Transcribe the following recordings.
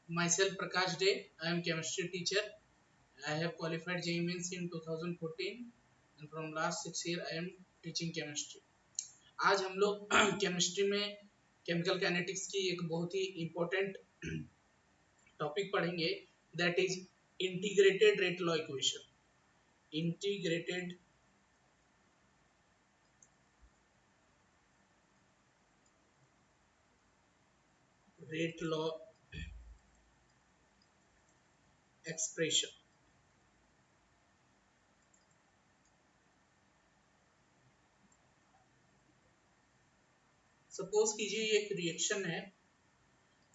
Myself Prakash Dey. I am chemistry teacher. I have qualified JEE Mains in 2014 and from last 6 year I am teaching chemistry. आज हम लोग chemistry में chemical kinetics की एक बहुत ही important topic पढ़ेंगे, that is integrated rate law equation. Integrated rate law expression. Suppose कीजिए ये एक रिएक्शन है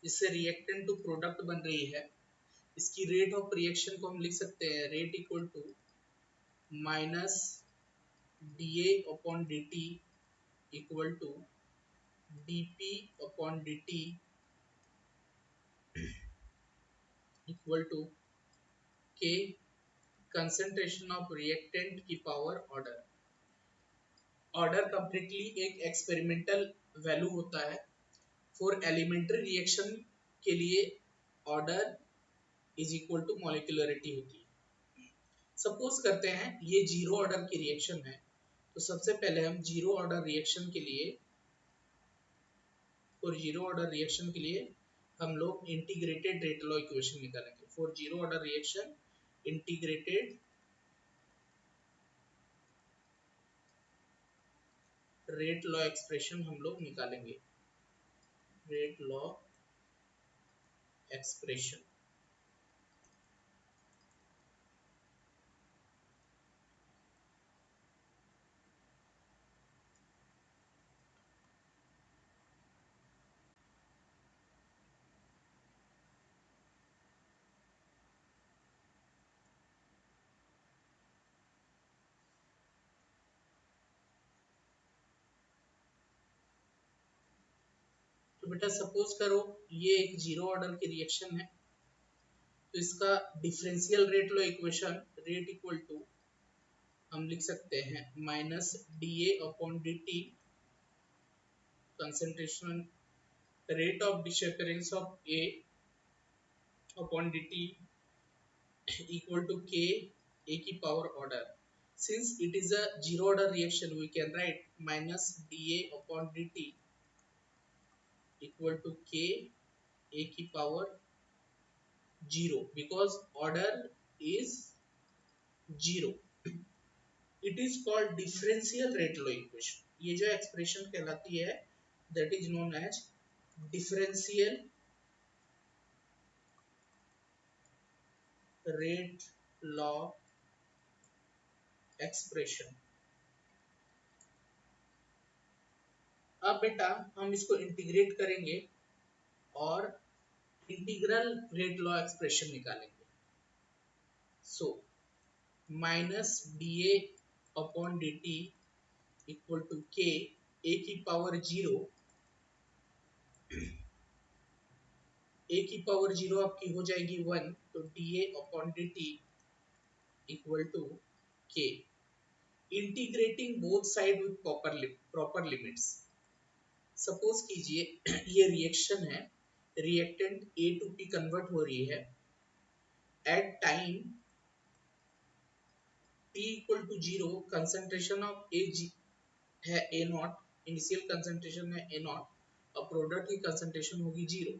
जिससे रिएक्टेंट टू प्रोडक्ट बन रही है. इसकी रेट ऑफ रिएक्शन को हम लिख सकते हैं rate equal to minus dA upon dt equal to dP upon dt equal to K concentration of reactant की पावर ऑर्डर. ऑर्डर कंप्लीटली एक एक्सपेरिमेंटल वैल्यू होता है. फॉर एलिमेंट्री रिएक्शन के लिए order is equal to molecularity होती है. Suppose करते हैं ये जीरो ऑर्डर की रिएक्शन है, तो सबसे पहले हम जीरो ऑर्डर रिएक्शन के लिए हम लोग इंटीग्रेटेड रेट लॉ इक्वेशन निकालेंगे. For zero order reaction integrated rate law expression हम लोग निकालेंगे. Rate law expression. तो बेटा सपोज करो ये एक जीरो ऑर्डर की रिएक्शन है, तो इसका differential rate law equation rate equal to हम लिख सकते हैं minus dA upon dt concentration rate of disappearance of A upon dt equal to K A की power order. Since it is a zero order reaction, we can write minus dA upon dt equal to K A की power 0 because order is 0. It is called differential rate law equation. ये जो expression कहलाती है that is known as differential rate law expression. अब बेटा हम इसको integrate करेंगे और इंटीग्रल रेट लॉ एक्सप्रेशन निकालेंगे. So minus dA upon dt equal to K A की पावर 0. A की पावर 0 आपकी हो जाएगी 1, तो dA upon dt equal to K. Integrating both side with proper limits. Suppose कीजिए ये रिएक्शन है, reactant A to P convert हो रही है at time T equal to 0. Concentration of A है A नॉट, इनिशियल कंसंट्रेशन है A naught और product की कंसंट्रेशन होगी 0.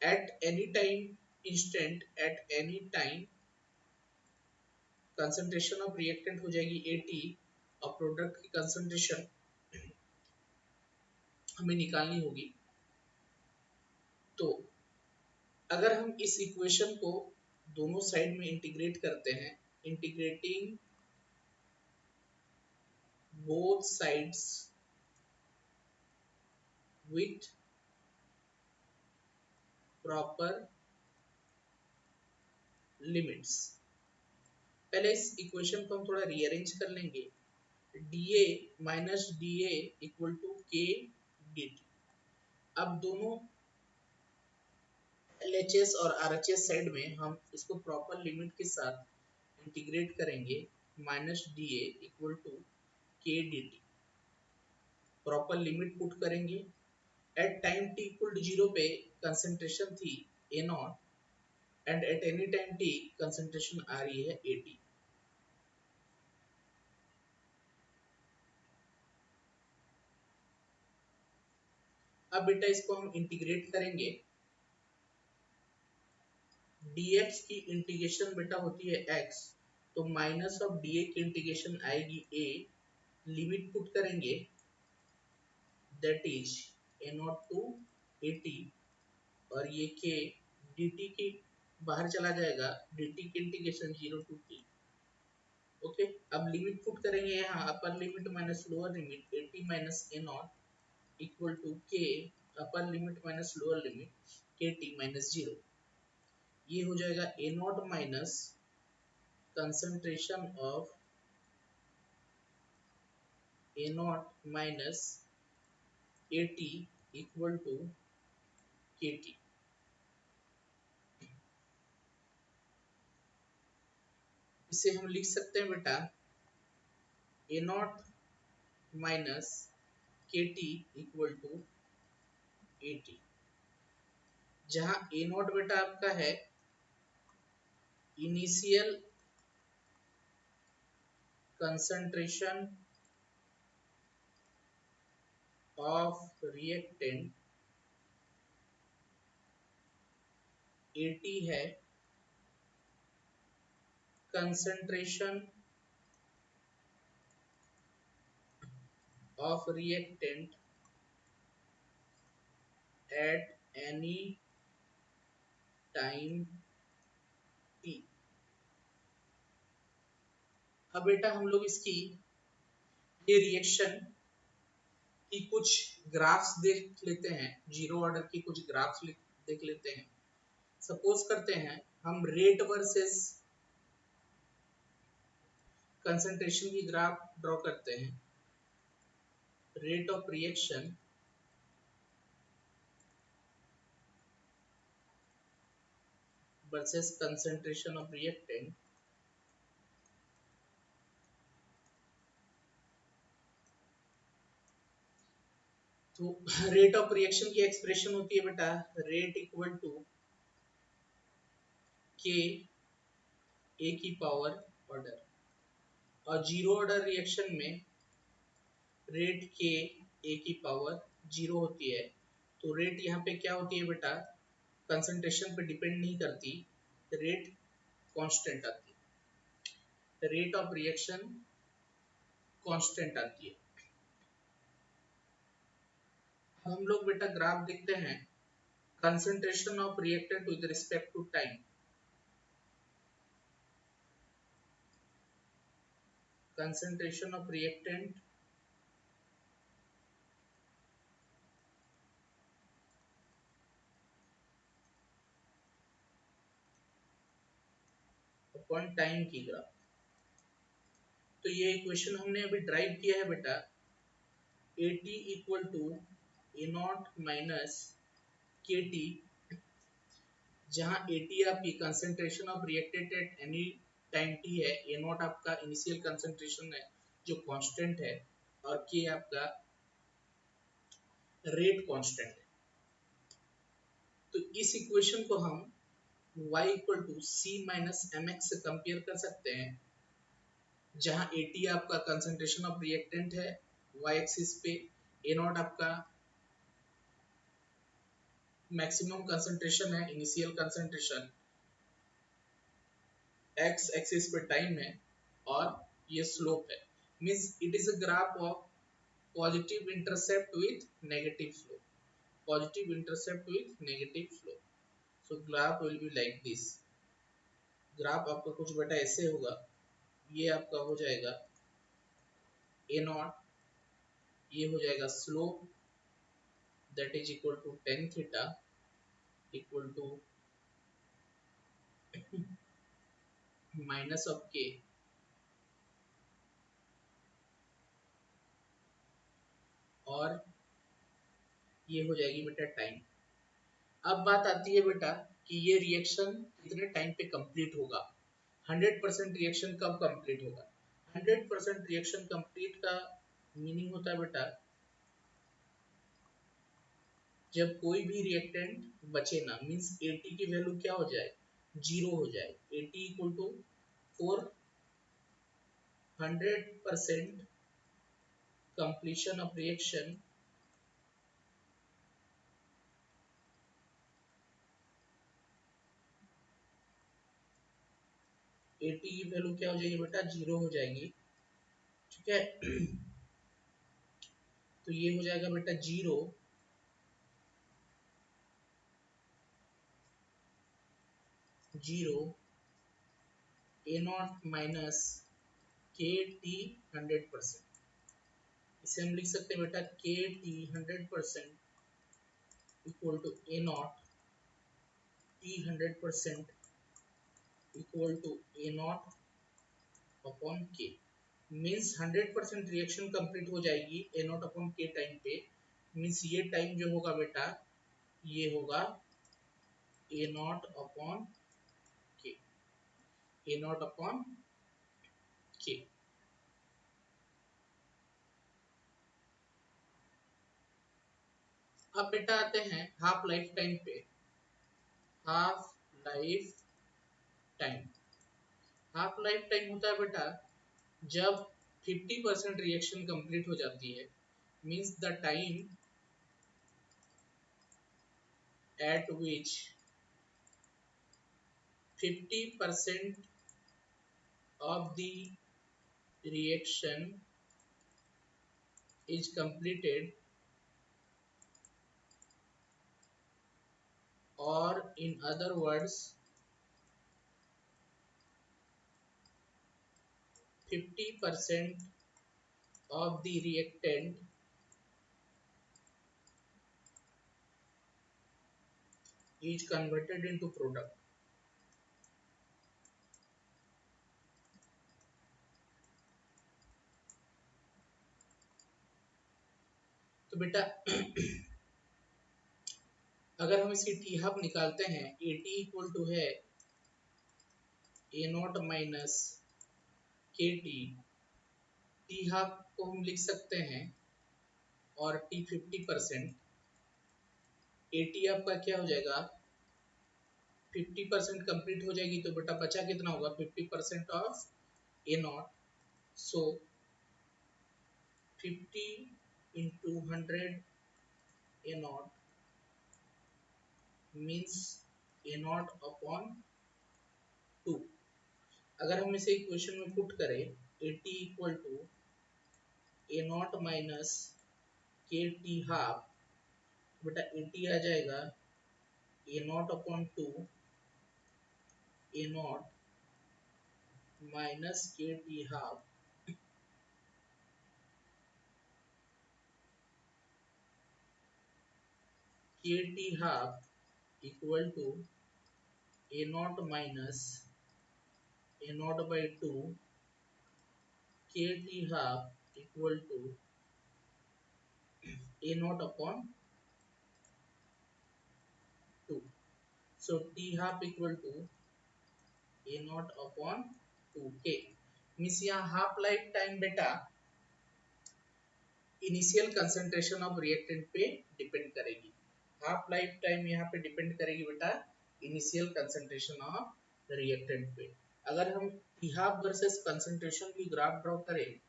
Eight any time instant eight any time concentration of reactant हो जाएगी AT और प्रोडक्ट की कंसंट्रेशन हमें निकालनी होगी. तो अगर हम इस इक्वेशन को दोनों साइड में इंटीग्रेट करते हैं, integrating both sides with proper limits. पहले इस इक्वेशन को हम थोड़ा रीअरेंज कर लेंगे. dA minus dA equal to K dt. अब दोनों LHS और RHS साइड में हम इसको प्रॉपर लिमिट के साथ इंटीग्रेट करेंगे. Minus dA equal to K dt. Proper limit put करेंगे. At time t equal to 0 पे कंसंट्रेशन थी A naught and at any time T concentration आ रही है 80। अब बेटा इसको हम इंटीग्रेट करेंगे। dx की इंटीग्रेशन बेटा होती है x, तो माइनस ऑफ dA की इंटीग्रेशन आएगी a, लिमिट पुट करेंगे that is a naught to 80, और ये k dt की बाहर चला जाएगा, dt की इंटीग्रेशन 0 टू t। ओके, अब लिमिट पुट करेंगे यहाँ, upper limit minus lower limit 80 minus a naught equal to k upper limit minus lower limit kt minus 0। ये हो जाएगा a naught minus concentration of a naught minus at equal to kt। इसे हम लिख सकते हैं बेटा a naught minus kt equal to at, जहां a naught बेटा आपका है initial concentration of reactant, at है concentration of reactant at any time t। अब बेटा हम लोग इसकी ये रिएक्शन की कुछ ग्राफ्स देख लेते हैं, जीरो ऑर्डर की कुछ ग्राफ्स देख लेते हैं। सपोज करते हैं हम रेट वर्सेस कंसंट्रेशन की ग्राफ ड्रॉ करते हैं। Rate of reaction versus concentration of reactant, तो रेट ऑफ रिएक्शन की एक्सप्रेशन होती है बेटा rate equal to K A की पावर ऑर्डर, और जीरो ऑर्डर रिएक्शन में रेट के ए की पावर 0 होती है। तो रेट यहाँ पे क्या होती है बेटा, कंसंट्रेशन पे डिपेंड नहीं करती, रेट कांस्टेंट आती है, रेट ऑफ रिएक्शन कांस्टेंट आती है। हम लोग बेटा ग्राफ देखते हैं concentration of reactant with respect to time. Concentration of reactant upon time की ग्राफ। तो ये इक्वेशन हमने अभी ड्राइव किया है बेटा, at equal to A naught minus K T, जहां at आपकी concentration of reactant at any time t है, a नॉट आपका इनिशियल कंसंट्रेशन है जो कांस्टेंट है, और k आपका रेट कांस्टेंट है। तो इस इक्वेशन को हम y equal to c minus M X से कंपेयर कर सकते हैं, जहां at आपका कंसंट्रेशन ऑफ रिएक्टेंट है y एक्सिस पे, a नॉट आपका मैक्सिमम कंसंट्रेशन है, इनिशियल कंसंट्रेशन, x एक्सिस पे टाइम है, और ये स्लोप है। Means it is a graph of positive intercept with negative flow, positive intercept with negative flow. So graph will be like this. Graph आपका कुछ बेटा ऐसे होगा, ये आपका हो जाएगा ए नॉट, ये हो जाएगा slope that is equal to tan theta equal to minus of K, और ये हो जाएगी बेटा टाइम। अब बात आती है बेटा कि ये रिएक्शन कितने टाइम पे कंप्लीट होगा, 100% रिएक्शन कब कंप्लीट होगा। 100% रिएक्शन कंप्लीट का मीनिंग होता है बेटा जब कोई भी रिएक्टेंट बचे ना, मींस at की वैल्यू क्या हो जाए, जीरो हो जाए। A T equal to 400% completion of reaction, A T की वैल्यू क्या हो जाएगी बेटा, जीरो हो जाएगी। ठीक है, तो ये हो जाएगा बेटा zero, zero A naught minus K T 100%। इसे हम लिख सकते हैं बेटा K T 100% equal to A naught T 100% equal to A naught upon K. Means 100% reaction complete हो जाएगी A naught upon K time पे। मीन्स ये टाइम जो होगा बेटा, ये होगा ए नॉट अपॉन के, ए नॉट अपॉन के। अब बेटा आते हैं हाफ लाइफ टाइम पे। Half life time, half life time होता है बेटा जब 50% रिएक्शन कंप्लीट हो जाती है। Means the time at which 50% of the reaction is completed, or in other words 50% of the reactant is converted into product। तो बेटा अगर हम इसकी टी हाफ निकालते हैं, ए टी इक्वल टू है ए naught minus K T. T half को हम लिख सकते हैं और टी 50%। ए टी आपका क्या हो जाएगा, 50% कंप्लीट हो जाएगी तो बेटा बचा कितना होगा, 50% of A naught. So 50 into 100 A naught means A naught upon 2। अगर हम इसे इक्वेशन में पुट करें, A T equal to A naught minus K T half, बेटा ए टी आ जाएगा A naught upon 2 A naught minus K T half K T half equal to A naught minus A naught by 2 K T half equal to A naught upon 2। So T half equal to A naught upon 2 K. Means यहाँ half life time बेटा initial concentration of reactant पे depend करेगी। Half life time यहाँ पे depend करेगी बेटा initial concentration of reactant पे। अगर हम टी हाफ वर्सेस कंसंट्रेशन की ग्राफ ड्रॉ करें,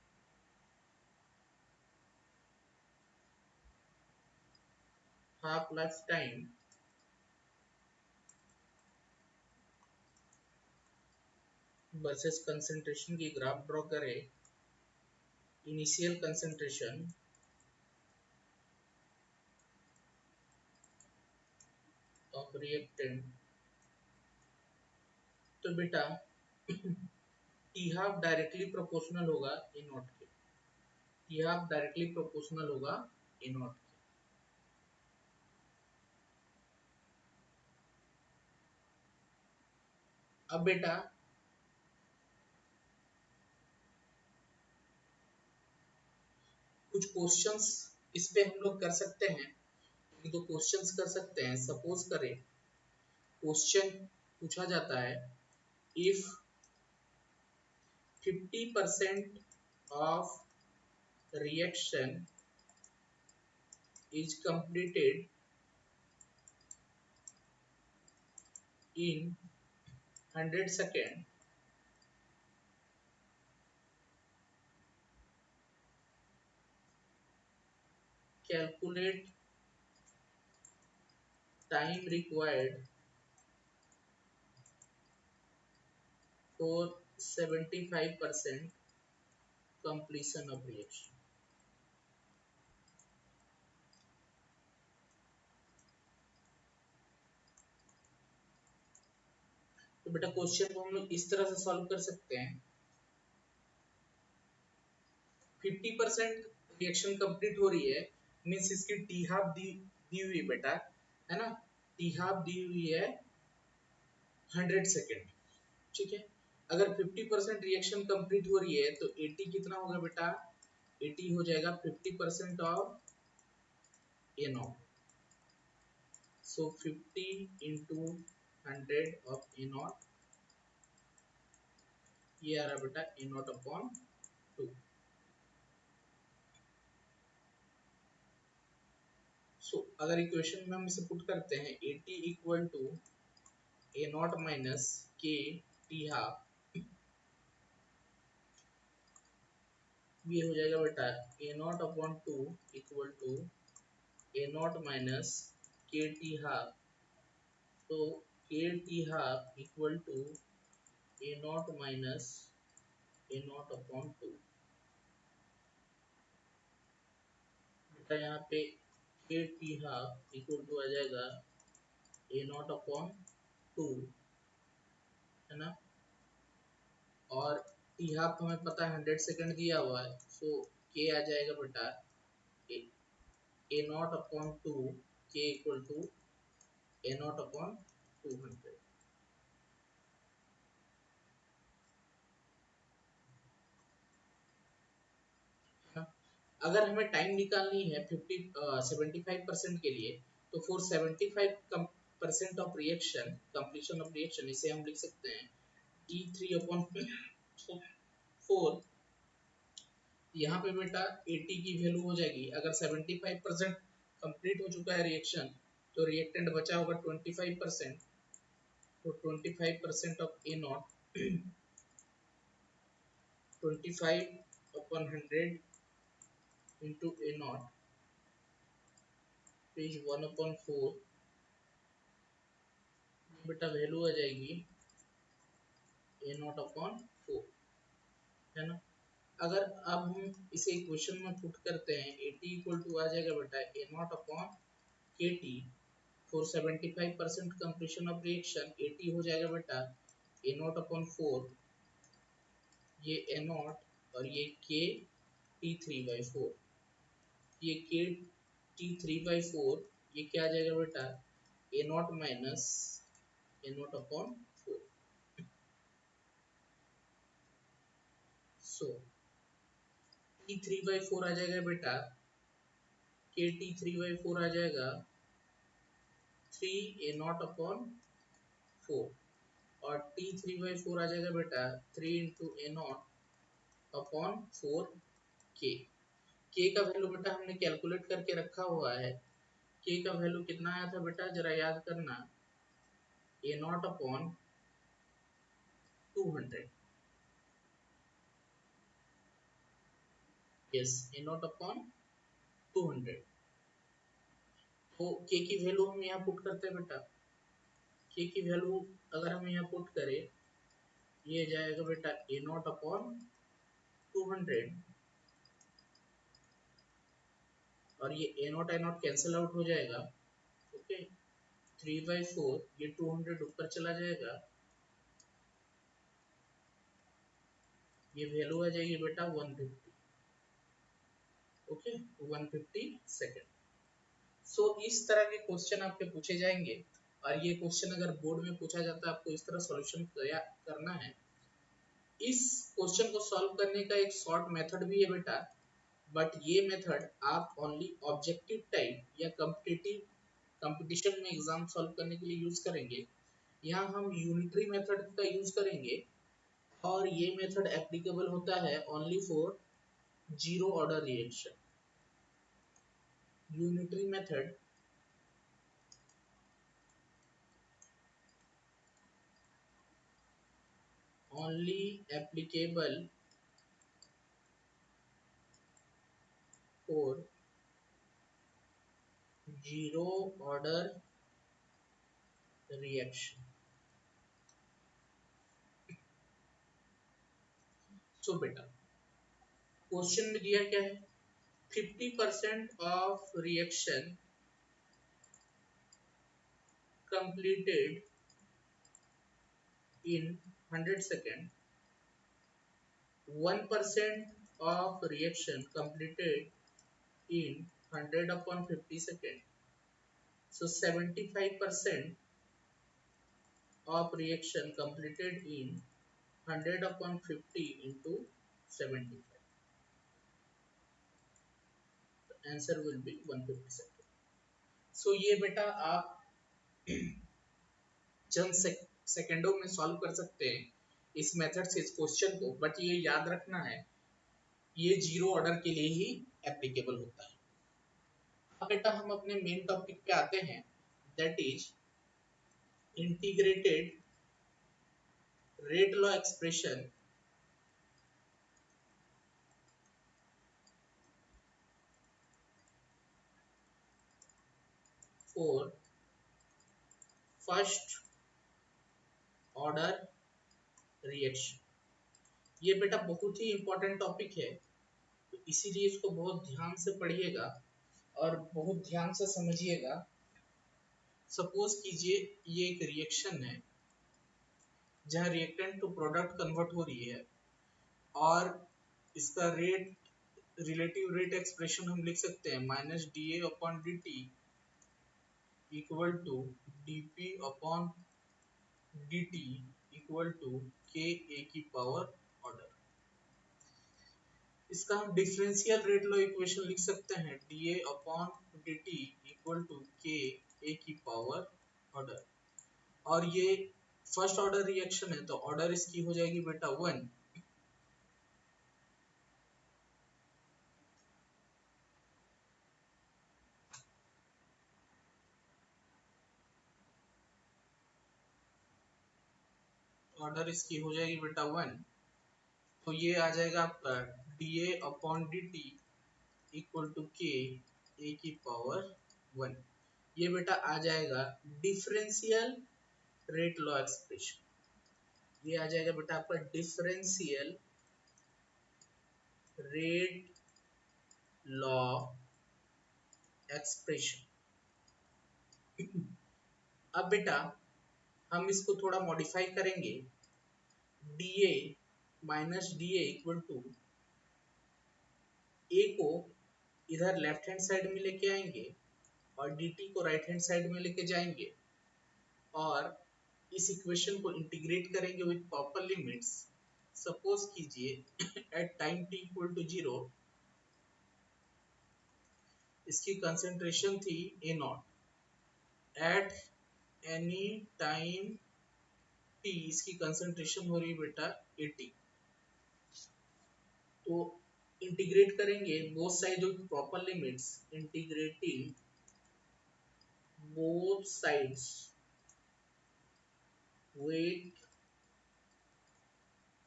half life time versus concentration की ग्राफ ड्रॉ करें, इनिशियल कंसंट्रेशन ऑफ रिएक्टेंट, तो बेटा टी हाफ डायरेक्टली प्रोपोर्शनल होगा ए नॉट के। टी हाफ डायरेक्टली प्रोपोर्शनल होगा ए नॉट के। अब बेटा कुछ क्वेश्चंस इस पे हम लोग कर सकते हैं, एक दो क्वेश्चंस कर सकते हैं। सपोज करें क्वेश्चन पूछा जाता है, if 50% of reaction is completed in 100 second calculate time required for 75% completion of reaction। तो बेटा क्वेश्चन को हम लोग इस तरह से सॉल्व कर सकते हैं, 50% रिएक्शन कंप्लीट हो रही है, मीन्स इसकी टी हाफ दी हुई बेटा, है ना, टी हाफ दी हुई है 100 सेकेंड, ठीक है। अगर 50% रिएक्शन कंप्लीट हो रही है तो 80 कितना होगा बेटा, 80 हो जाएगा 50% of A naught, so 50 into 100 of A naught, ये आ रहा बेटा ए नॉट अपॉन 2। सो अगर इक्वेशन में हम इसे पुट करते हैं 80 equal to A naught minus K T half, ये हो जाएगा बेटा A naught upon 2 equal to A naught minus K T half, तो K T half equal to A naught minus A naught upon 2। बेटा यहाँ पे K T half equal to आ जाएगा ए नॉट अपॉन 2, है ना, और टी हाफ हमें पता है 100 सेकेंड दिया हुआ है, सो के आ जाएगा बेटा A naught upon 2, K equal to A naught upon 200। अगर हमें टाइम निकालनी है 75% के लिए, तो for 75% of reaction, completion of reaction, इसे हम लिख सकते हैं T3/4। यहाँ पे बेटा 80 की वैल्यू हो जाएगी, अगर 75% कंप्लीट हो चुका है रिएक्शन, तो रिएक्टेंट बचा होगा 25%, तो 25% of A not 25/100 into A not is 1/4, बेटा वैल्यू आ जाएगी ए नॉट अपॉन 4, है ना। अगर अब हम इसे इक्वेशन में पुट करते हैं 80 इक्वल टू आ जाएगा बेटा ए नॉट अपॉन के T, for 75% completion of reaction 80 हो जाएगा बेटा ए नॉट अपॉन 4, ये ए नॉट और ये के T3/4, ये के T3/4, ये क्या आ जाएगा बेटा A naught minus A naught upon 4। So T3/4 आ जाएगा बेटा, के T3/4 आ जाएगा 3 ए नॉट अपॉन 4, और T3/4 आ जाएगा बेटा 3 इंटू ए नॉट अपॉन 4 के। के का वैल्यू बेटा हमने कैलकुलेट करके रखा हुआ है, के का वैल्यू कितना आया था बेटा, जरा याद करना, A naught upon 200, yes, A naught upon 200। तो के की वैल्यू हम यहाँ पुट करते हैं बेटा, के की वैल्यू अगर हम यहाँ पुट करें, ये जाएगा बेटा ए नॉट अपॉन 200, और ये ए नॉट कैंसिल आउट हो जाएगा, ओके, 3/4, ये 200 ऊपर चला जाएगा, ये वैल्यू आ जाएगी बेटा 150, ओके, 150 सेकेंड। सो इस तरह के क्वेश्चन आपके पूछे जाएंगे, और ये क्वेश्चन अगर बोर्ड में पूछा जाता है, आपको इस तरह सॉल्यूशन तैयार करना है। इस क्वेश्चन को सॉल्व करने का एक शॉर्ट मेथड भी है बेटा, बट ये मेथड आप ओनली ऑब्जेक्टिव टाइप या कॉम्पिटिटिव कंपटीशन में एग्जाम सॉल्व करने के लिए यूज करेंगे। यहाँ हम यूनिटरी मेथड का यूज करेंगे, और ये मेथड एप्लीकेबल होता है only for zero order reaction. Unitary method only applicable for zero order reaction. So बेटा क्वेश्चन में दिया क्या है, 50% of reaction completed in 100 seconds, 1% of reaction completed in 100 upon 50 seconds. So 75% of reaction completed in 100 upon 50 into 75. The answer will be 150 seconds. So ये बेटा आप चंद सेकंडों में सॉल्व कर सकते हैं इस मेथड से इस क्वेश्चन को, बट ये याद रखना है ये जीरो ऑर्डर के लिए ही एप्लीकेबल होता है। अब बेटा हम अपने मेन टॉपिक पे आते हैं, that is integrated rate law expression for first order reaction. ये बेटा बहुत ही इंपॉर्टेंट टॉपिक है, तो इसीलिए इसको बहुत ध्यान से पढ़िएगा और बहुत ध्यान से समझिएगा। सपोज कीजिए ये एक रिएक्शन है जहाँ रिएक्टेंट टू प्रोडक्ट कन्वर्ट हो रही है और इसका रेट, रिलेटिव रेट एक्सप्रेशन हम लिख सकते हैं minus D A upon D T equal to D P upon D T equal to K A की पावर ऑर्डर। इसका हम डिफरेंशियल रेट लॉ इक्वेशन लिख सकते हैं D A upon D T equal to K A की power order. और ये first order reaction है तो ऑर्डर इसकी हो जाएगी बेटा 1। ऑर्डर इसकी हो जाएगी बेटा 1, तो ये आ जाएगा आपका D A upon D T equal to K A की पावर 1। ये बेटा आ जाएगा डिफरेंशियल रेट लॉ एक्सप्रेशन। ये आ जाएगा बेटा आपका डिफरेंशियल रेट लॉ एक्सप्रेशन। अब बेटा हम इसको थोड़ा मॉडिफाई करेंगे, D A minus D A equal to A को इधर लेफ्ट हैंड साइड में लेके आएंगे और डी टी को राइट हैंड साइड में लेके जाएंगे और इस इक्वेशन को इंटीग्रेट करेंगे विद प्रॉपर लिमिट्स। सपोज कीजिए at time T equal to 0 इसकी कंसेंट्रेशन थी A naught, at any time T इसकी कंसेंट्रेशन हो रही बेटा 80। तो इंटीग्रेट करेंगे both side with proper limits, integrating both sides with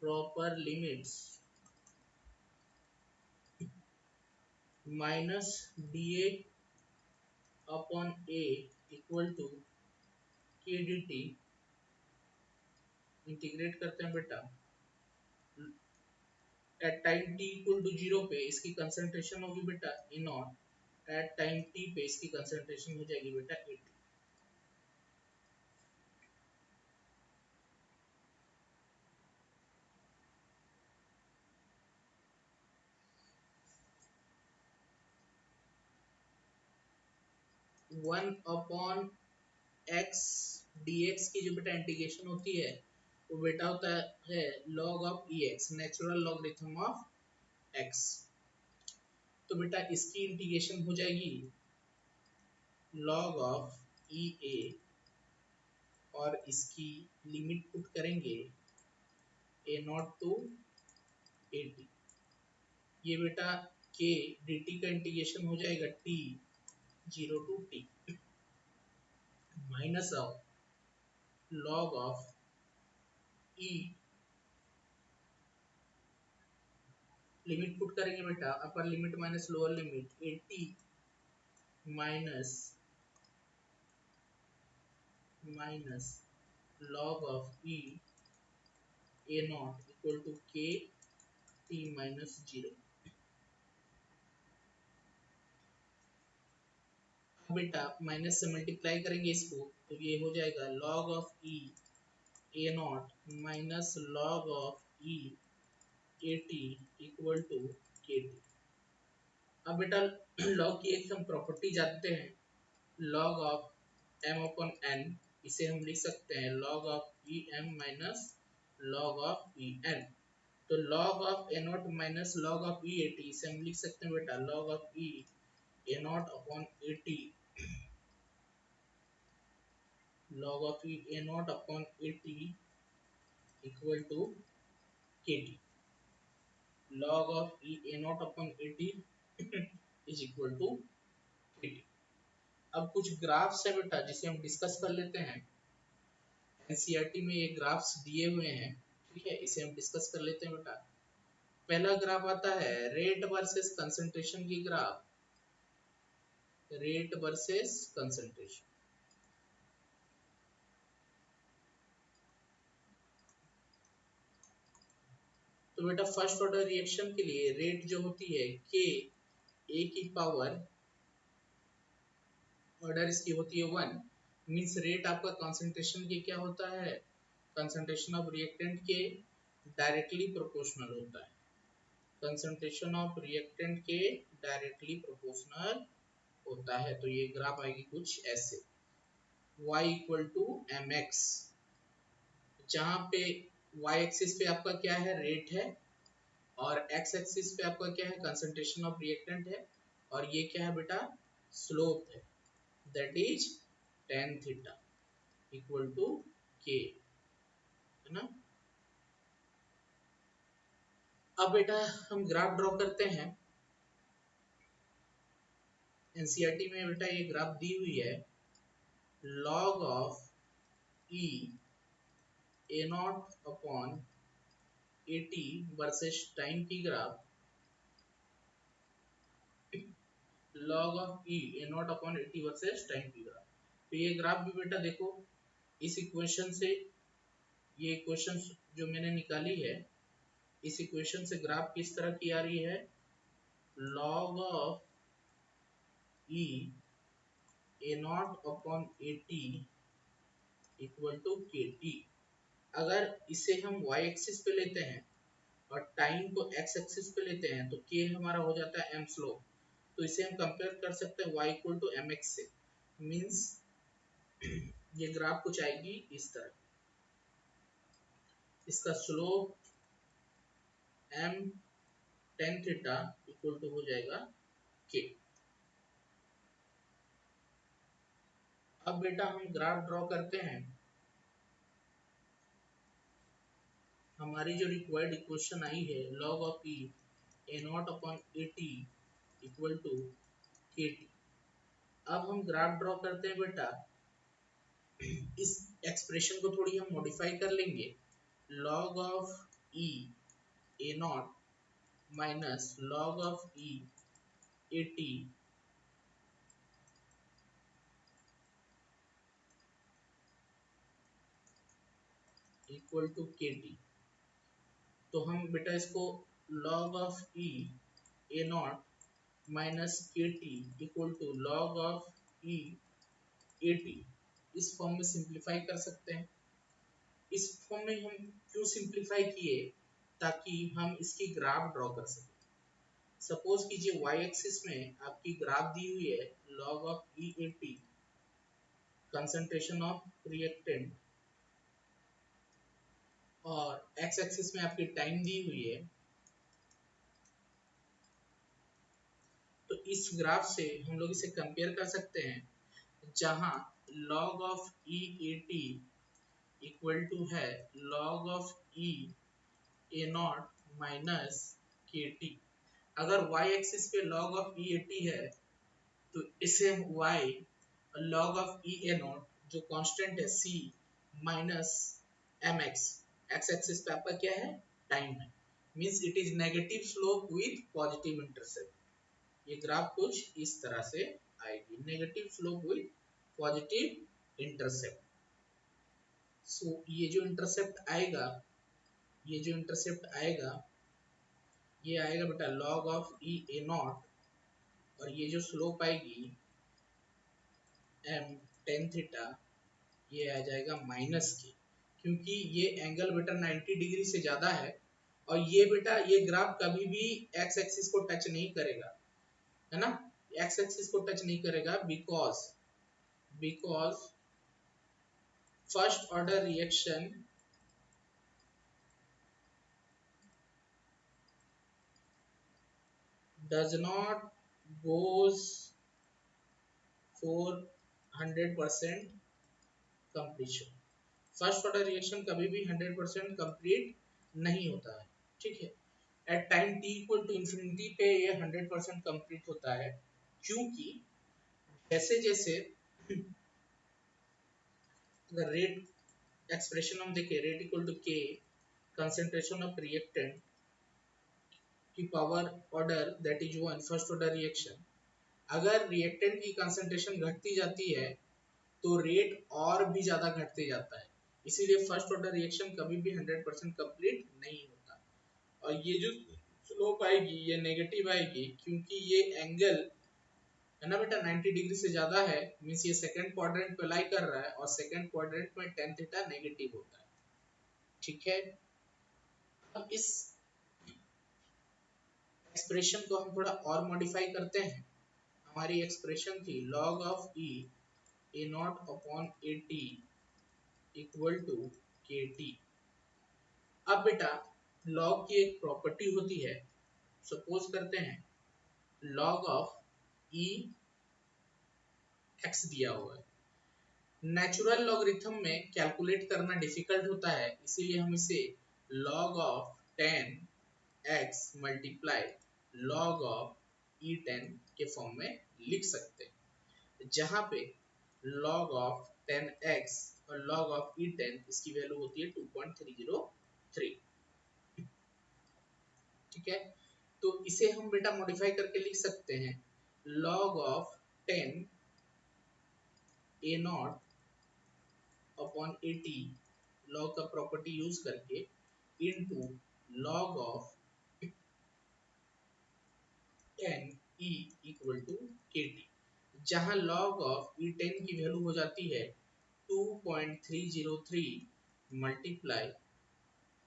proper limits minus dA upon A equal to k dt। Integrate करते हैं बेटा at time t equal to 0 पे इसकी कंसंट्रेशन होगी बेटा A naught, at time t पे इसकी concentration हो जाएगी बेटा 80। वन अपॉन एक्स dx की जो बेटा इंटीग्रेशन होती है वो बेटा होता है log of ex, natural logarithm of x। तो बेटा इसकी इंटीग्रेशन हो जाएगी log ऑफ ई ए और इसकी लिमिट पुट करेंगे A naught to A T. ये बेटा के डी टी का इंटीग्रेशन हो जाएगा T 0 to T minus of log of E limit put करेंगे बेटा, upper limit minus lower limit 80 minus log of e a naught equal to k t minus 0। बेटा minus से multiply करेंगे इसको तो ये हो जाएगा log of e a naught minus log of e a t equal to k t। अब बेटा log की एक हम प्रॉपर्टी जानते हैं log of m upon n, इसे हम लिख सकते हैं log of e m minus log of e n। तो log of a naught minus log of e a t इसे हम लिख सकते हैं बेटा log of e a naught upon a t log of e a naught upon a t equal to kt। log of e a naught upon a t is equal to kt। अब कुछ graphs है बेटा जिसे हम discuss कर लेते हैं। NCERT में ये ग्राफ्स दिए हुए हैं, ठीक है, इसे हम डिस्कस कर लेते हैं बेटा। पहला ग्राफ आता है रेट वर्सेस कंसंट्रेशन की ग्राफ, रेट वर्सेस कंसंट्रेशन। तो बेटा फर्स्ट ऑर्डर रिएक्शन के लिए रेट जो होती है k a की पावर ऑर्डर इसकी होती है 1, मींस रेट आपका कंसंट्रेशन के क्या होता है, कंसंट्रेशन ऑफ रिएक्टेंट के डायरेक्टली प्रोपोर्शनल होता है। कंसंट्रेशन ऑफ रिएक्टेंट के डायरेक्टली प्रोपोर्शनल होता है। तो ये ग्राफ आएगी कुछ ऐसे y equal to M X, जहाँ पे y एक्सिस पे आपका क्या है, रेट है, और x एक्सिस पे आपका क्या है, कंसंट्रेशन ऑफ रिएक्टेंट है, और ये क्या है बेटा, स्लोप है, that is tan theta equal to k, है ना। अब बेटा हम ग्राफ ड्रॉ करते हैं। एनसीईआरटी में बेटा ये ग्राफ दी हुई है log of e a naught upon a t versus time की graph, log of e a naught upon a t versus time की ग्राफ। तो ये ग्राफ भी बेटा देखो इस इक्वेशन से, ये इक्वेशन जो मैंने निकाली है इस इक्वेशन से ग्राफ किस तरह की आ रही है, log of e a naught upon a t equal to k t। अगर इसे हम y एक्सिस पे लेते हैं और टाइम को x एक्सिस पे लेते हैं तो k हमारा हो जाता है m स्लोप। तो इसे हम कंपेयर कर सकते हैं y equal to M X से, मीन्स ये ग्राफ कुछ आएगी इस तरह, इसका slope m tan theta equal to हो जाएगा k। अब बेटा हम ग्राफ ड्रॉ करते हैं। हमारी जो रिक्वायर्ड इक्वेशन आई है log of e a naught upon a t equal to k t। अब हम ग्राफ ड्रॉ करते हैं बेटा, इस एक्सप्रेशन को थोड़ी हम मॉडिफाई कर लेंगे, log of e a naught minus log of e a t equal to k t। तो हम बेटा इसको log of e a naught minus K T equal to log of e a t इस form में simplify कर सकते हैं। इस फॉर्म में हम क्यों सिंप्लीफाई किए, ताकि हम इसकी ग्राफ ड्रॉ कर सकें। सपोज कीजिए y एक्सिस में आपकी ग्राफ दी हुई है log of e a t concentration of reactant, और x एक्सिस में आपकी टाइम दी हुई है। तो इस ग्राफ से हम लोग इसे कंपेयर कर सकते हैं, जहां log of e a t equal to है log of e a naught minus K T. अगर y एक्सिस पे log of e a t है तो इसे हम y log of e a naught जो कांस्टेंट है c minus mx, x axis पे आपका क्या है, टाइम है, means it is negative slope with positive intercept. ये ग्राफ कुछ इस तरह से आएगी, negative slope with positive intercept. So ये जो इंटरसेप्ट आएगा, ये जो इंटरसेप्ट आएगा, ये आएगा बेटा log of E A not, और ये जो स्लोप आएगी एम टेन थीटा, ये आ जाएगा माइनस की, क्योंकि ये एंगल बेटा 90 डिग्री से ज्यादा है, और ये बेटा ये ग्राफ कभी भी एक्स एक्सिस को टच नहीं करेगा, है ना, एक्स एक्सिस को टच नहीं करेगा, because first order reaction does not goes for 100% completion। First order reaction कभी भी 100% कंप्लीट नहीं होता है, ठीक है। At time t equal to infinity पे ये 100% कंप्लीट होता है, क्योंकि जैसे जैसे अगर रेट एक्सप्रेशन हम देखें, रेट इक्वल टू के कंसंट्रेशन ऑफ रिएक्टेंट की power order that is one, first order reaction, अगर रिएक्टेंट की कंसंट्रेशन घटती जाती है तो रेट और भी ज्यादा घटते जाता है, इसीलिए फर्स्ट ऑर्डर रिएक्शन कभी भी 100% कंप्लीट नहीं होता। और ये जो स्लोप आएगी ये नेगेटिव आएगी, क्योंकि ये एंगल है ना बेटा 90 डिग्री से ज्यादा है, मींस ये सेकंड क्वाड्रेंट पे लाई कर रहा है, और सेकंड क्वाड्रेंट में tan थीटा नेगेटिव होता है, ठीक है। अब इस एक्सप्रेशन को हम थोड़ा और मॉडिफाई करते हैं। हमारी एक्सप्रेशन थी log of E A naught upon A T equal to K T. अब बेटा log की एक प्रॉपर्टी होती है, सपोज करते हैं log ऑफ ई एक्स दिया हुआ है, नेचुरल लॉगरिथम में कैलकुलेट करना डिफिकल्ट होता है, इसीलिए हम इसे log of 10 x multiply log of E 10 के फॉर्म में लिख सकते हैं, जहां पे log ऑफ 10x और log ऑफ ई 10 इसकी वैल्यू होती है 2.303, ठीक है। तो इसे हम बेटा मॉडिफाई करके लिख सकते हैं log of 10 A naught upon A T, log का प्रॉपर्टी यूज करके, into log of 10 e equal to K T, जहां log ऑफ ई 10 की वैल्यू हो जाती है 2.303 मल्टीप्लाई,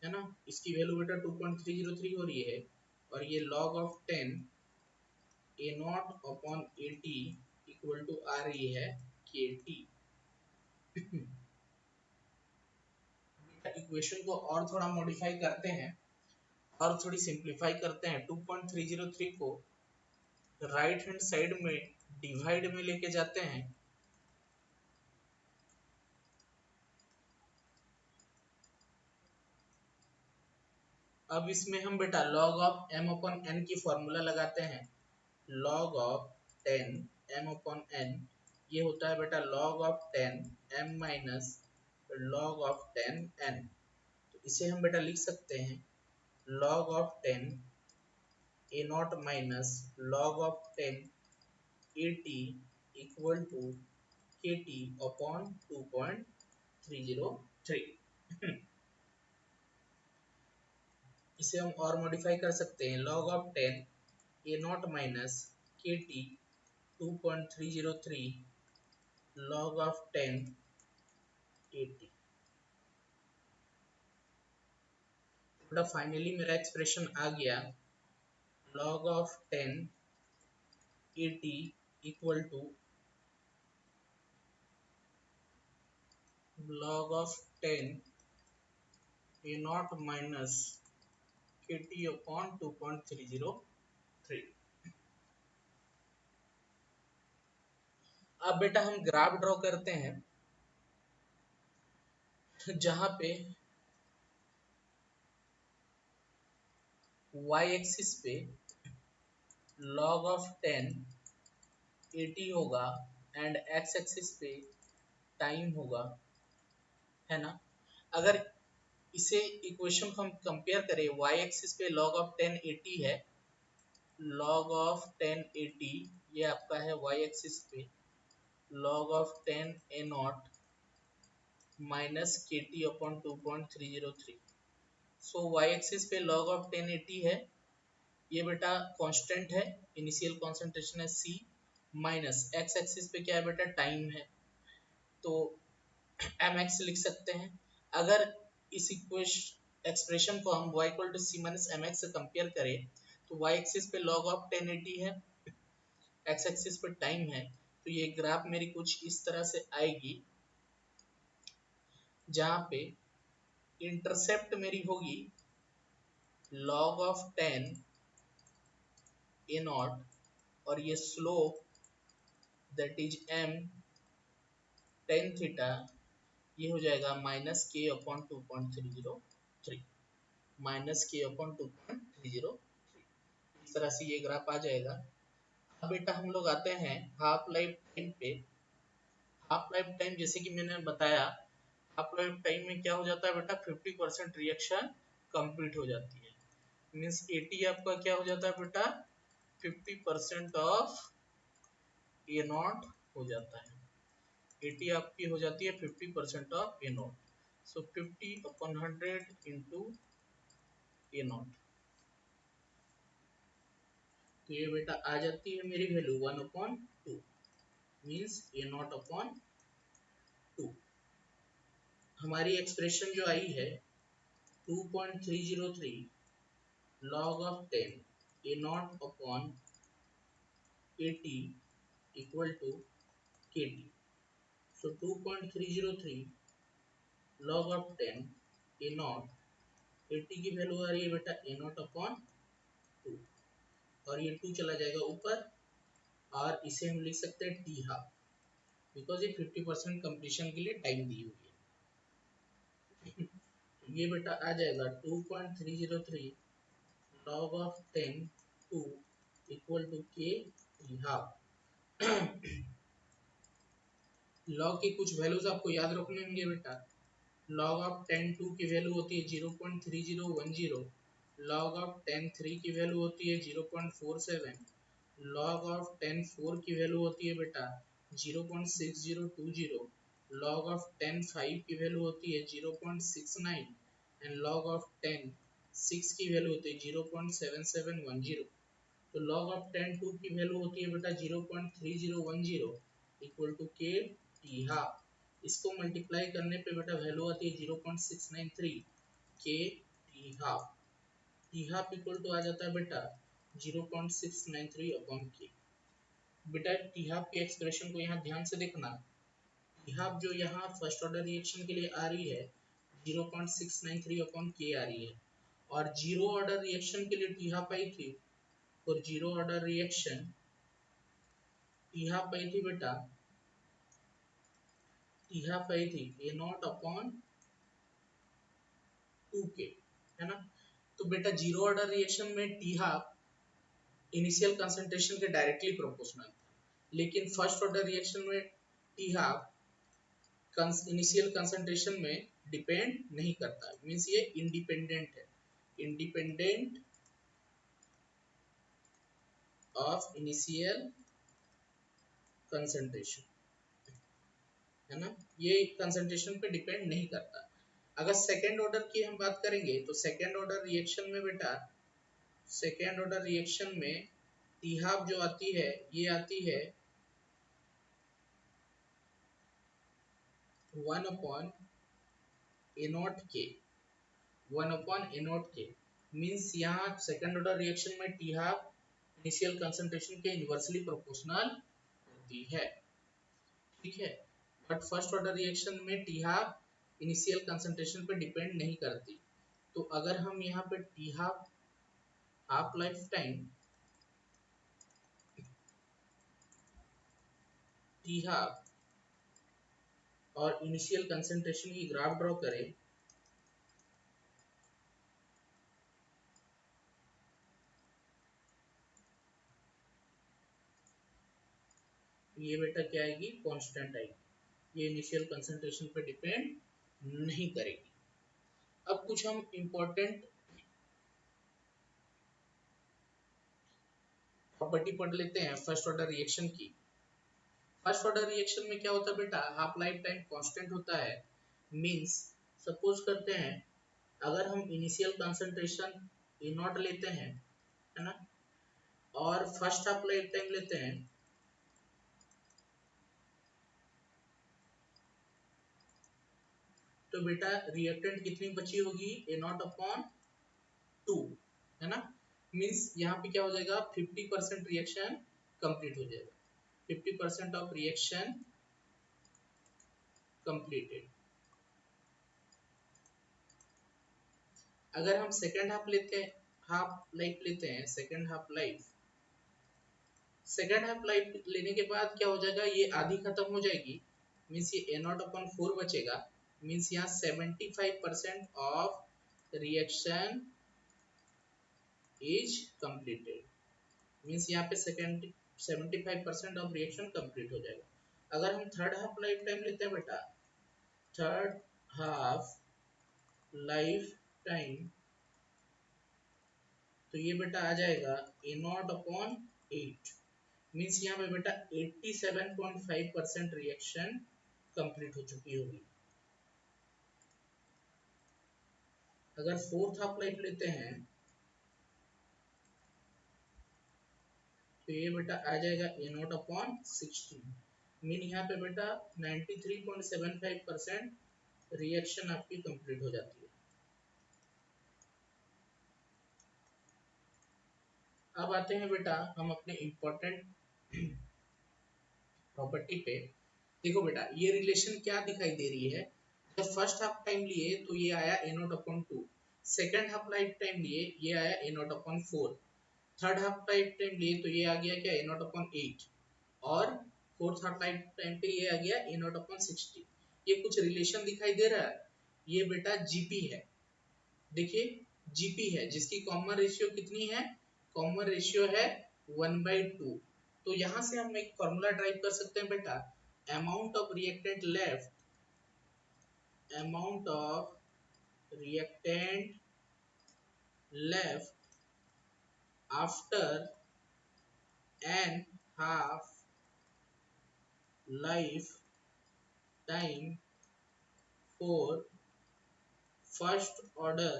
है ना, इसकी वैल्यू बेटा 2.303 हो रही है, और ये log of 10 A naught upon A T equal to आ रही है के टी। इक्वेशन को और थोड़ा मॉडिफाई करते हैं और थोड़ी सिंप्लीफाई करते हैं, 2.303 को राइट हैंड साइड में डिवाइड में लेके जाते हैं, अब इसमें हम बेटा log of m upon n की फॉर्मूला लगाते हैं, log of 10 m upon n, ये होता है बेटा log of 10 m minus log of 10 n। तो इसे हम बेटा लिख सकते हैं log of 10 a naught minus log of 10 a t equal to K T upon 2.303। इसे हम और मॉडिफाई कर सकते हैं, log of 10 A naught minus K T 2.303 log of 10 A T. थोड़ा फाइनली मेरा एक्सप्रेशन आ गया, log of 10 A T equal to log of 10 A naught minus K T upon 2.303। अब बेटा हम ग्राफ ड्रॉ करते हैं, जहां पे y एक्सिस पे log ऑफ 10 80 होगा एंड x एक्सिस पे टाइम होगा, है ना। अगर इसे इक्वेशन हम कंपेयर करें, y एक्सिस पे log ऑफ 1080 है, log ऑफ 1080 ये आपका है y एक्सिस पे log of 10 a naught minus K T upon 2.303। So y axis पे log ऑफ 1080 है, ये बेटा कांस्टेंट है, इनिशियल कॉन्सेंट्रेशन है c, माइनस x एक्सिस पे क्या है बेटा, टाइम है, तो mx लिख सकते हैं। अगर इस इक्वेशन एक्सप्रेशन को हम y equal to C minus M X से कंपेयर करें तो y एक्सिस पे log ऑफ 1080 है, x एक्सिस पे टाइम है, तो ये ग्राफ मेरी कुछ इस तरह से आएगी जहाँ पे इंटरसेप्ट मेरी होगी log ऑफ 10 ए नॉट और ये slope that is m tan theta, ये हो जाएगा माइनस के अपॉन 2.303, माइनस के अपॉन 2.303। इस तरह से ये ग्राफ आ जाएगा। अब बेटा हम लोग आते हैं हाफ लाइफ टाइम पे। हाफ लाइफ टाइम जैसे कि मैंने बताया, हाफ लाइफ टाइम में क्या हो जाता है बेटा, 50% रिएक्शन कंप्लीट हो जाती है, मीन्स 80 आपका क्या हो जाता है बेटा, 50% ऑफ ए नॉट हो जाता है, 80 आपकी हो जाती है 50% of A naught. So 50/100 into A not, तो ये बेटा आ जाती है मेरी value 1/2, means A naught upon 2। हमारी एक्सप्रेशन जो आई है 2.303 log of 10 a naught upon 80 equal to kT। So 2.303 log of 10 a naught, 80 की वैल्यू आ रही है बेटा a naught अपॉन 2, और ये 2 चला जाएगा ऊपर, और इसे हम लिख सकते हैं टी हाफ, बिकॉज ये 50% कंप्लीशन के लिए टाइम दी हुई है। ये बेटा आ जाएगा 2.303 log of 10 2 equal to k t half। log की कुछ वैल्यूज आपको याद रखने होंगे बेटा। log ऑफ 10 2 की वैल्यू होती है 0.3010, log ऑफ 10 3 की वैल्यू होती है 0.47, log ऑफ 10 4 की वैल्यू होती है बेटा 0.6020, log ऑफ 10 5 की वैल्यू होती है 0.69, एंड log ऑफ 10 6 की वैल्यू होती है 0.7710। तो log ऑफ 10 2 की वैल्यू होती है बेटा 0.3010 equal to K T half. इसको मल्टीप्लाई करने पे बेटा वैल्यू आती है 0.693 K T half. T half equal to आ जाता है बेटा 0.693 अपॉन के। बेटा टी हाफ के एक्सप्रेशन को यहाँ ध्यान से देखना, टी हाफ जो यहाँ फर्स्ट ऑर्डर रिएक्शन के लिए आ रही है 0.693 अपॉन के आ रही है, और जीरो ऑर्डर रिएक्शन के लिए टी हाफ आई थी, और zero order reaction T half I थी बेटा, टी हाफ आई थी ए नॉट अपॉन 2k, है ना। तो बेटा जीरो ऑर्डर रिएक्शन में टी हाफ इनिशियल कंसंट्रेशन के डायरेक्टली प्रोपोर्शनल था, लेकिन फर्स्ट ऑर्डर रिएक्शन में टी हाफ इनिशियल कंसंट्रेशन में डिपेंड नहीं करता, मींस ये इंडिपेंडेंट है, इंडिपेंडेंट ऑफ इनिशियल कंसंट्रेशन, है ना, ये कंसंट्रेशन पे डिपेंड नहीं करता। अगर सेकेंड ऑर्डर की हम बात करेंगे तो सेकेंड ऑर्डर रिएक्शन में बेटा, सेकेंड ऑर्डर रिएक्शन में टी हाफ जो आती है ये आती है 1 अपॉन ए नॉट के, 1 अपॉन ए नॉट के, मीन्स यहाँ सेकेंड ऑर्डर रिएक्शन में टी हाफ इनिशियल कंसंट्रेशन के इनवर्सली प्रोपोर्शनल होती है, ठीक है। बट फर्स्ट ऑर्डर रिएक्शन में टी हाफ इनिशियल कंसंट्रेशन पे डिपेंड नहीं करती। तो अगर हम यहाँ पे T half half life time T half और इनिशियल कंसंट्रेशन की ग्राफ ड्रॉ करें, ये बेटा क्या आएगी, कांस्टेंट आएगी, ये इनिशियल कंसंट्रेशन पे डिपेंड नहीं करेगी। अब कुछ हम इम्पोर्टेंट प्रॉपर्टी पढ़ लेते हैं फर्स्ट ऑर्डर रिएक्शन की। फर्स्ट ऑर्डर रिएक्शन में क्या होता है बेटा, हाफ लाइफ टाइम कांस्टेंट होता है। मींस सपोज करते हैं अगर हम इनिशियल कंसंट्रेशन ए नॉट लेते हैं, है ना, और फर्स्ट हाफ लाइफ टाइम लेते हैं, तो बेटा रिएक्टेंट कितनी बची होगी, ए नॉट अपॉन 2, है ना। मींस यहाँ पे क्या हो जाएगा, 50% रिएक्शन कंप्लीट हो जाएगा, 50% ऑफ रिएक्शन कंप्लीटेड। अगर हम सेकेंड हाफ लेते हैं, हाफ लाइफ लेते हैं, second half life, second half life लेने के बाद क्या हो जाएगा, ये आधी खत्म हो जाएगी। मीन्स ये ए नॉट अपॉन 4 बचेगा। मीन्स यहाँ 75% of reaction is completed. Means यहाँ पे सेकेंड 75% ऑफ रिएक्शन कंप्लीट हो जाएगा। अगर हम थर्ड हाफ लाइफ टाइम लेते हैं बेटा, थर्ड हाफ लाइफ टाइम, तो ये बेटा आ जाएगा ए नॉट अपॉन 8। मीन्स यहाँ पे बेटा 87.5% रिएक्शन कंप्लीट हो चुकी होगी। अगर फोर्थ हाफ लाइफ लेते हैं तो ये बेटा आ जाएगा ए नॉट अपॉन 16। मीन यहाँ पे बेटा 93.75% रिएक्शन आपकी कंप्लीट हो जाती है। अब आते हैं बेटा हम अपने इम्पोर्टेंट प्रॉपर्टी पे। देखो बेटा ये रिलेशन क्या दिखाई दे रही है, जब फर्स्ट हाफ टाइम लिए तो ये आया A naught upon 2, second half life time लिए ये आया A naught upon 4, third half life time लिए तो ये आ गया क्या, ए नॉट अपॉन 8, और फोर्थ हाफ लाइफ टाइम पे ये आ गया ए नॉट अपॉन 60। ये कुछ रिलेशन दिखाई दे रहा है, ये बेटा जीपी है। देखिए जीपी है जिसकी कॉमन रेशियो कितनी है, कॉमन रेशियो है 1/2। तो यहां से हम एक फॉर्मूला ड्राइव कर सकते हैं बेटा, amount of reactant left, amount of reactant left after an half life time for first order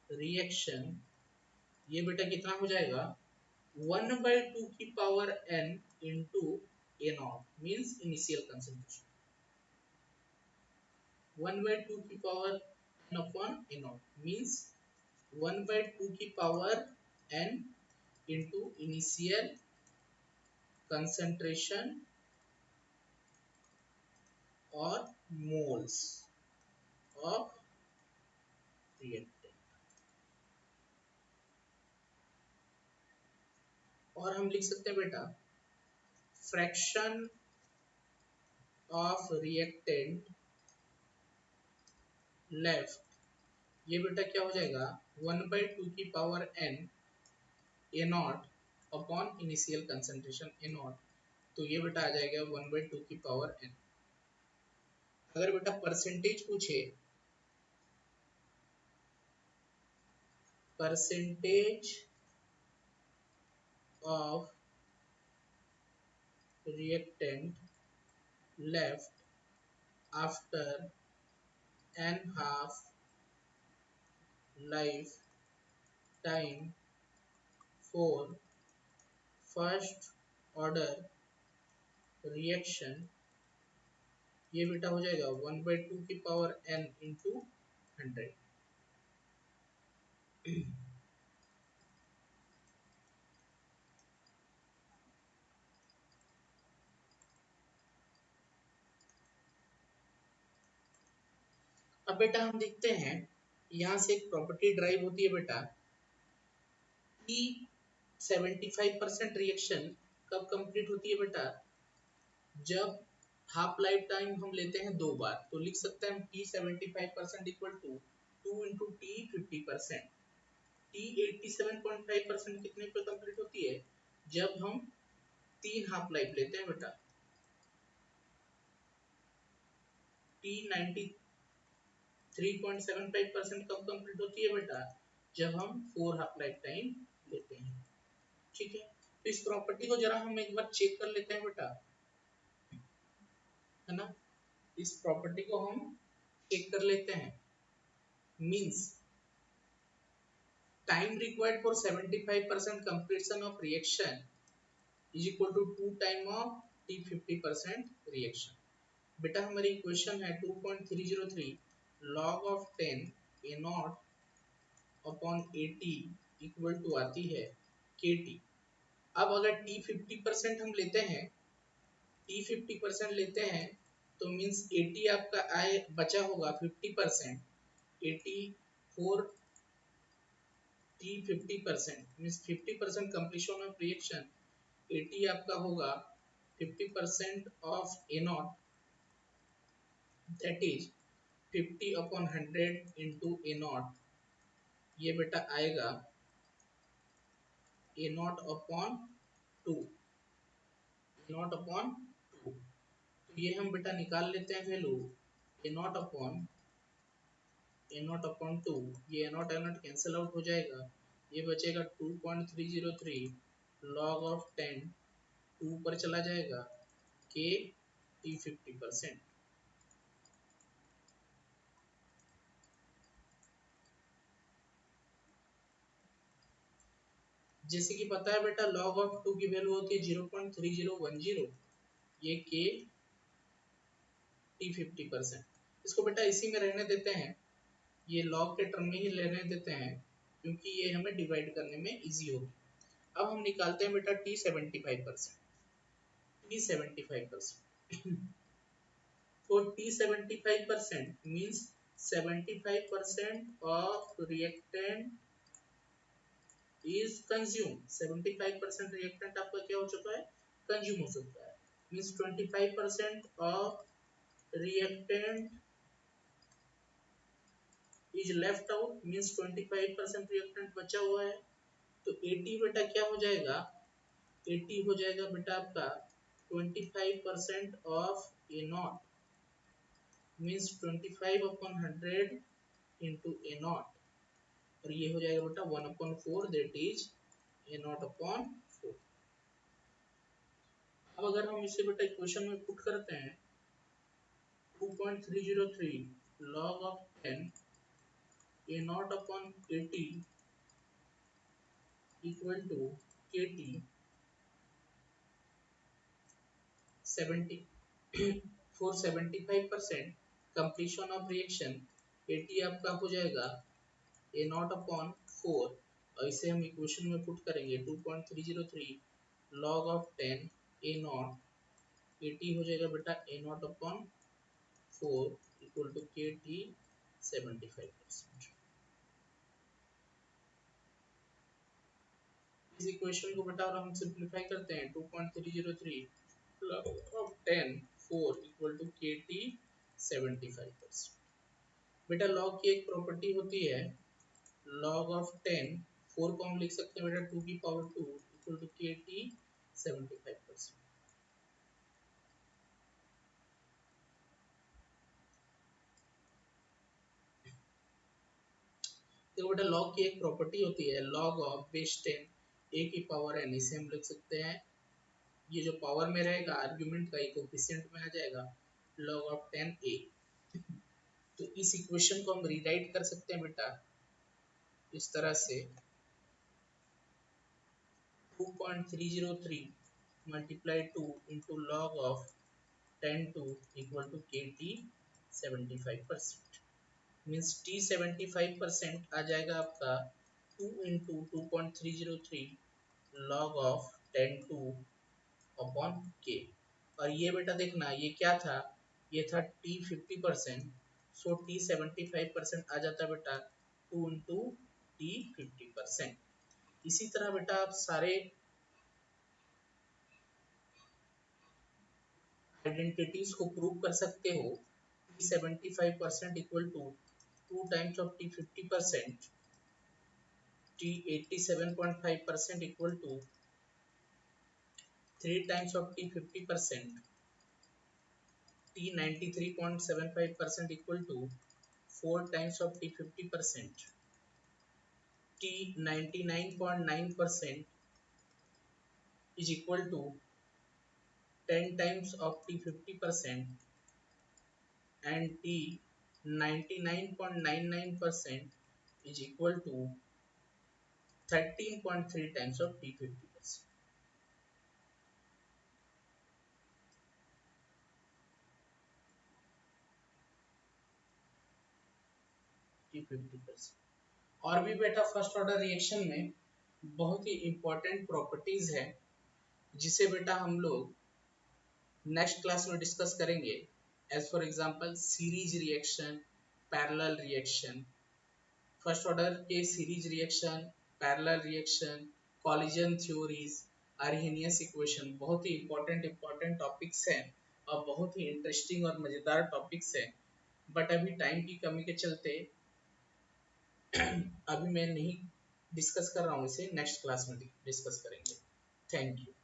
reaction. ये बेटा कितना हो जाएगा, 1/2 की पावर n into A naught, means initial concentration, 1/2 की पावर n upon A naught means 1/2 की पावर n इंटू इनिशियल कंसंट्रेशन और मोल्स ऑफ रिएक्टेंट। और हम लिख सकते हैं बेटा फ्रैक्शन ऑफ रिएक्टेंट लेफ्ट, ये बेटा क्या हो जाएगा 1/2 की पावर n A naught upon initial concentration A not, तो ये बेटा आ जाएगा 1/2 की पावर n। अगर बेटा परसेंटेज पूछे, percentage of reactant left after an half life time for first order reaction, ये बेटा हो जाएगा 1/2 की पावर n इंटू 100। अब बेटा हम देखते हैं यहाँ से एक प्रॉपर्टी ड्राइव होती है बेटा कि 75% रिएक्शन कब कंप्लीट होती है बेटा, जब हाफ लाइफ टाइम हम लेते हैं दो बार, तो लिख सकते हैं हम T 75% equal to 2 into T 50%। T 87.5% कितने पे कंप्लीट होती है, जब हम तीन हाफ लाइफ लेते हैं बेटा, टी 90 3.75% कब कंप्लीट होती है बेटा, जब हम 4 हाफ लाइफ टाइम लेते हैं। ठीक है, तो इस प्रॉपर्टी को जरा हम एक बार चेक कर लेते हैं बेटा, है ना। इस प्रॉपर्टी को हम चेक कर लेते हैं। Means time required for 75% completion of reaction is equal to 2 time of t 50% reaction. बेटा हमारी इक्वेशन है 2.303 log of 10 a nought upon 80 equal to आती है kt। अब अगर t 50% हम लेते हैं, t 50% लेते हैं तो मींस 80 आपका आए बचा होगा 50%, 80 for t 50% means 50% completion of reaction, 80 आपका होगा 50% of A naught, that is 50 upon 100 into A naught. ये बेटा आएगा A naught upon 2, A naught upon 2। तो ये हम बेटा निकाल लेते हैं value, A naught upon A naught upon 2, ये ए नॉट कैंसिल आउट हो जाएगा, ये बचेगा 2.303 लॉग ऑफ 10, 2 पर चला जाएगा के टी 50%। जैसे कि पता है बेटा log ऑफ 2 की वैल्यू होती है 0.3010, ये के टी 50%। इसको बेटा इसी में रहने देते हैं, ये log के टर्म में ही रहने देते हैं क्योंकि ये हमें डिवाइड करने में इजी होगी। अब हम निकालते हैं बेटा T 75%, T 75%। for T 75% means 75% of reactant is consumed, 75% reactant आपका क्या हो चुका है, कंज्यूम हो चुका है। Means 25% of reactant is left out, means 25% reactant बचा हुआ है। तो 80 बेटा क्या हो जाएगा, 80 हो जाएगा बेटा आपका 25% of A naught means 25 upon 100 into A naught, और ये हो जाएगा बेटा 1/4 that is A naught upon 4। अब अगर हम इसे बेटा इक्वेशन में पुट करते हैं 2.303 log of 10 a naught upon 80 equal to kt 70 for 75% completion of reaction, 80 आपका हो जाएगा a naught upon 4, और इसे हम इक्वेशन में पुट करेंगे 2.303 log of 10 a naught, 80 हो जाएगा बेटा a naught upon 4 equal to kt 75%। इस इक्वेशन को बेटा और हम सिंपलीफाई करते हैं 2.303 log of 10 4 equal to kt 75%। बेटा log की एक प्रॉपर्टी होती है log of 10, 4 को हम लिख सकते हैं बेटा 2 की पावर 2 equal to kt 75%। देखो बेटा log की एक प्रॉपर्टी होती है log of base 10 a की पावर n, इसे हम लिख सकते हैं, ये जो पावर में रहेगा आर्गुमेंट का कोएफिशिएंट में आ जाएगा log of 10a। तो इस इक्वेशन को हम रीराइट कर सकते हैं बेटा इस तरह से 2.303 multiply 2 into log of 10 to equal to kt 75%, means t 75% आ जाएगा आपका 2 into 2.303 log of 10 to upon k। और ये बेटा देखना ये क्या था, ये था t 50%, सो t 75% आ जाता बेटा 2 into t 50%। इसी तरह बेटा आप सारे आइडेंटिटीज को प्रूव कर सकते हो। t 75% equal to 2 times of t 50%, t 87.5% equal to 3 times of t 50%, t 93.75% equal to 4 times of T 50%, T 99.9% is equal to 10 times of T 50%, and T 99.99% is equal to 13.3 times of T 50%. T 50%। और भी बेटा first order reaction में बहुत ही important properties है जिसे बेटा हम लोग नेक्स्ट क्लास में डिस्कस करेंगे। As for example series reaction, parallel reaction, first order के series reaction, parallel reaction, collision theories, Arrhenius equation, बहुत ही इंपॉर्टेंट टॉपिक्स हैं और बहुत ही इंटरेस्टिंग और मजेदार टॉपिक्स हैं। बट अभी टाइम की कमी के चलते अभी मैं नहीं डिस्कस कर रहा हूँ, इसे नेक्स्ट क्लास में डिस्कस करेंगे। Thank you.